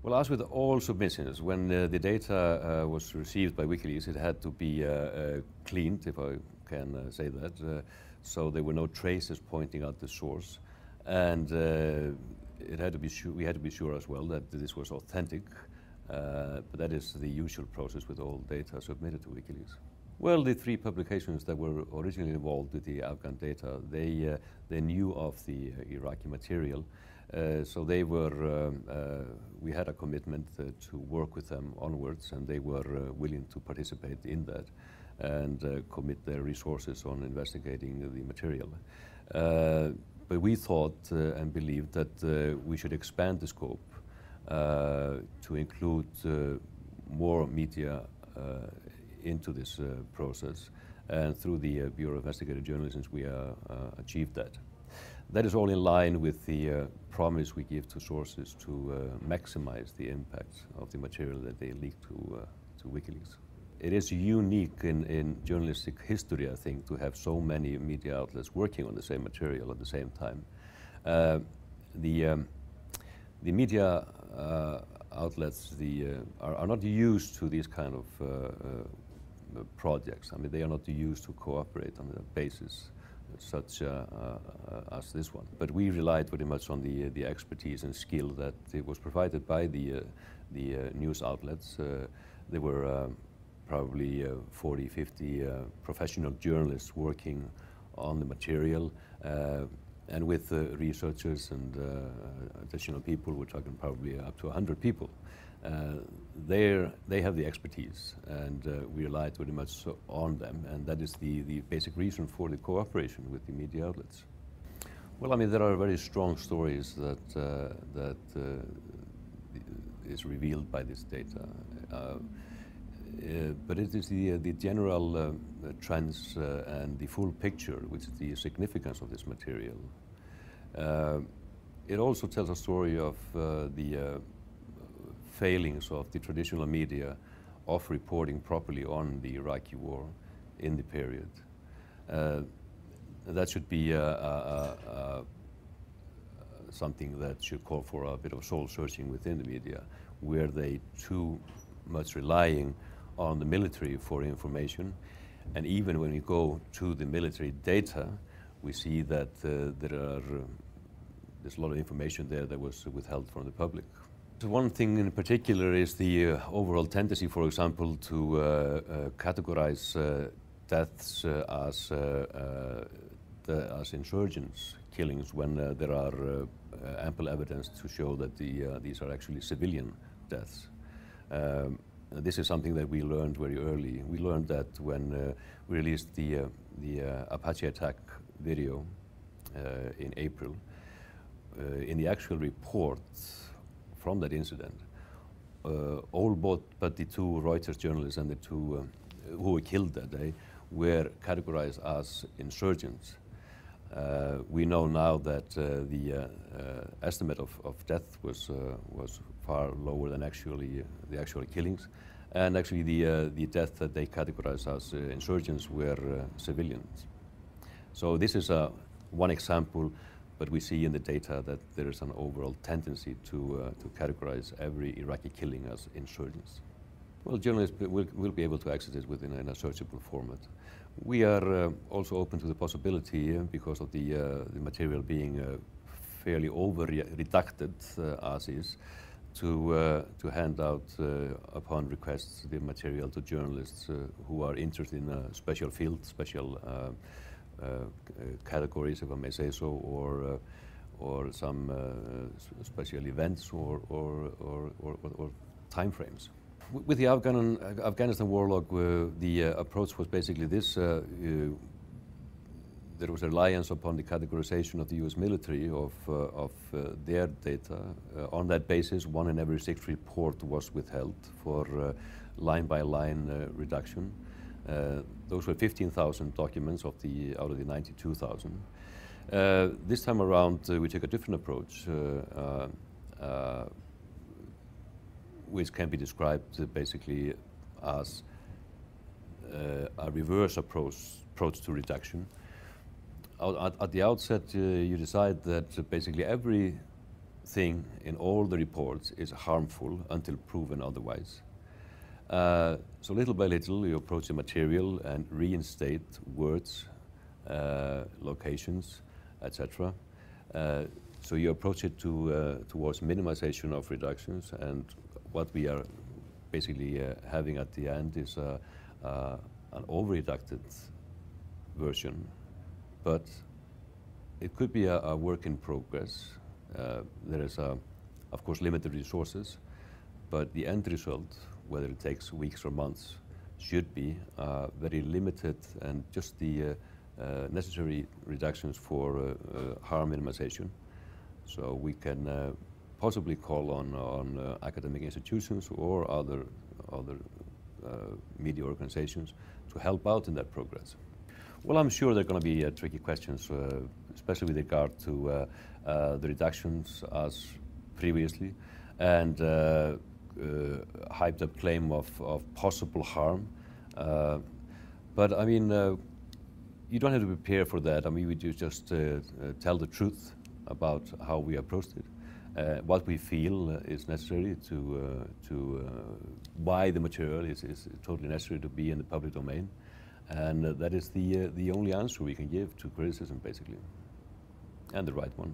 Well, as with all submissions, when the data was received by WikiLeaks, it had to be cleaned, if I can say that. So there were no traces pointing out the source, and it had to be we had to be sure as well that this was authentic. But that is the usual process with all data submitted to WikiLeaks. Well, the three publications that were originally involved with the Afghan data, they knew of the Iraqi material. So they were, we had a commitment to work with them onwards, and they were willing to participate in that and commit their resources on investigating the material. But we thought and believed that we should expand the scope to include more media into this process, and through the Bureau of Investigative Journalism we achieved that. That is all in line with the promise we give to sources to maximize the impact of the material that they leak to WikiLeaks. It is unique in journalistic history, I think, to have so many media outlets working on the same material at the same time. The media outlets are not used to these kind of projects. I mean, they are not used to cooperate on a basis such as this one. But we relied very much on the expertise and skill that it was provided by the news outlets. There were probably 40, 50 professional journalists working on the material, and with researchers and additional people, we're talking probably up to 100 people. They have the expertise, and we relied very much on them, and that is the basic reason for the cooperation with the media outlets. Well, I mean, there are very strong stories that is revealed by this data, but it is the general trends and the full picture, which is the significance of this material. It also tells a story of the failings of the traditional media of reporting properly on the Iraqi war in the period. That should be something that should call for a bit of soul searching within the media, where they too much relying on the military for information. And even when we go to the military data, we see that there's a lot of information there that was withheld from the public. One thing in particular is the overall tendency, for example, to categorize deaths as insurgents' killings when there are ample evidence to show that these are actually civilian deaths. This is something that we learned very early. We learned that when we released the Apache attack video in April. In the actual report from that incident, all but the two Reuters journalists and the two who were killed that day were categorized as insurgents. We know now that the estimate of death was far lower than the actual killings, and actually the death that they categorized as insurgents were civilians. So this is one example, but we see in the data that there is an overall tendency to categorize every Iraqi killing as insurgents. Well, journalists will be able to access it within a searchable format. We are also open to the possibility, because of the material being fairly over-redacted as is, to hand out, upon requests, the material to journalists who are interested in a special field, special categories, if I may say so, or some special events or time frames. With the Afghanistan war log, the approach was basically this. There was a reliance upon the categorization of the US military of their data. On that basis, 1 in every 6 report was withheld for line-by-line reduction. Those were 15,000 documents out of the 92,000. This time around, we took a different approach, which can be described basically as a reverse approach to reduction. At the outset, you decide that basically every thing in all the reports is harmful until proven otherwise. So little by little, you approach the material and reinstate words, locations, etc. So you approach it towards minimization of reductions, and what we are basically having at the end is an over-reducted version, but it could be a work in progress. There is, of course, limited resources, but the end result, whether it takes weeks or months, should be very limited and just the necessary reductions for harm minimization. So we can possibly call on academic institutions or other media organizations to help out in that progress. Well, I'm sure there are going to be tricky questions, especially with regard to the reductions as previously, and hyped up claim of possible harm. But I mean, you don't have to prepare for that. I mean, we just tell the truth about how we approached it. What we feel is necessary why the material is totally necessary to be in the public domain. And that is the only answer we can give to criticism, basically, and the right one.